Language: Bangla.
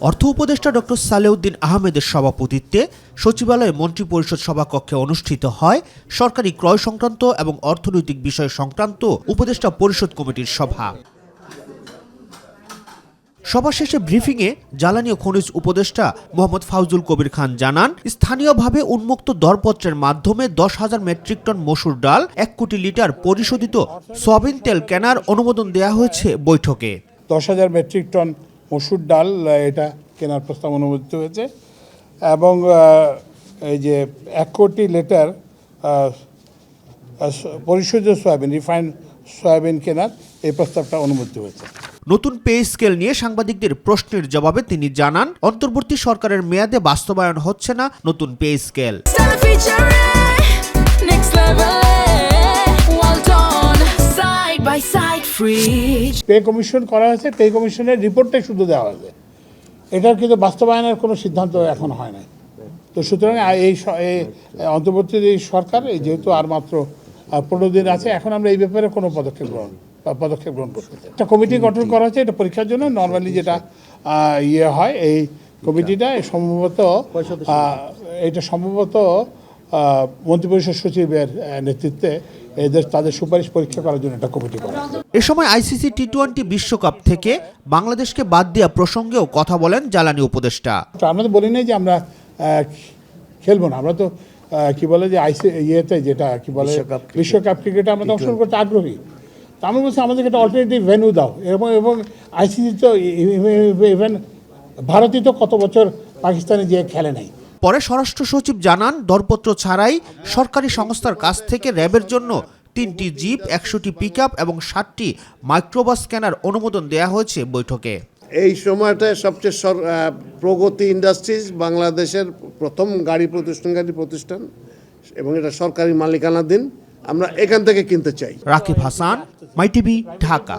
অর্থ উপদেষ্টা ডক্টর সালেউদ্দিন আহমেদের সভাপতিত্বে সচিবালয়ে মন্ত্রিপরিষদ সভাকক্ষে অনুষ্ঠিত হয় সরকারি ক্রয় সংক্রান্ত এবং অর্থনৈতিক বিষয় সংক্রান্ত উপদেষ্টা পরিষদ কমিটির সভা। সভা শেষে ব্রিফিংয়ে জ্বালানি ও খনিজ উপদেষ্টা মোহাম্মদ ফাউজুল কবির খান জানান, স্থানীয়ভাবে উন্মুক্ত দরপত্রের মাধ্যমে 10,000 মেট্রিক টন মসুর ডাল, 1 কোটি লিটার পরিশোধিত সয়াবিন তেল কেনার অনুমোদন দেওয়া হয়েছে বৈঠকে। 10,000 মেট্রিক টন মসুর ডাল এটা কেনার প্রস্তাব অনুমোদিত হয়েছে এবং এই যে 1 কোটি লিটার পরিশোধিত সয়াবিন, রিফাইন্ড সয়াবিন কেনার এই প্রস্তাবটা অনুমোদিত হয়েছে। নতুন পে স্কেল নিয়ে সাংবাদিকদের প্রশ্নের জবাবে তিনি জানান, অন্তর্বর্তী সরকারের মেয়াদে বাস্তবায়ন হচ্ছে না নতুন পে স্কেল। পে কমিশন করা হয়েছে, পে কমিশনের রিপোর্টটাই শুধু দেওয়া হয়েছে, এটার কিন্তু বাস্তবায়নের কোনো সিদ্ধান্ত এখন হয় নাই। তো সুতরাং এই অন্তর্বর্তী সরকার যেহেতু আর মাত্র 15 দিন আছে, এখন আমরা এই ব্যাপারে কোনো পদক্ষেপ গ্রহণ করতে চাই। একটা কমিটি গঠন করা হয়েছে এটা পরীক্ষার জন্য। নর্মালি যেটা হয়, এই কমিটিটা সম্ভবত মন্ত্রিপরিষদ সচিবের নেতৃত্বে তাদের সুপারিশ পরীক্ষা করার জন্য একটা কমিটি করা। এ সময় আইসিসি টি20 বিশ্বকাপ থেকে বাংলাদেশকে বাদ দেওয়া প্রসঙ্গেও কথা বলেন জ্বালানি উপদেষ্টা। আমরা তো বলি নাই যে আমরা খেলবো না, আমরা তো কি বলে যে যেটা কি বলে বিশ্বকাপ ক্রিকেটে আমরা তো অংশগ্রহণ করতে আগ্রহী। তা আমি বলছি আমাদেরকে একটা অল্টারনেটিভ ভেন্যু দাও। এবং আইসিসি তো ইভেন ভারতই তো কত বছর পাকিস্তানে গিয়ে খেলে নাই। পরে স্বরাষ্ট্র সচিব জানান, দরপত্র ছাড়াই সরকারি সংস্থার কাছ থেকে র্যাবের জন্য 3টি জিপ, 100টি পিকআপ এবং 60টি মাইক্রোবাস কেনার অনুমোদন দেওয়া হয়েছে বৈঠকে। এই সময়টায় সবচেয়ে প্রগতি ইন্ডাস্ট্রিজ বাংলাদেশের প্রথম গাড়ি প্রতিষ্ঠান এবং এটা সরকারি মালিকানাধীন। আমরা এখান থেকে কিনতে চাই। রাকিব হাসান, মাই টিভি, ঢাকা।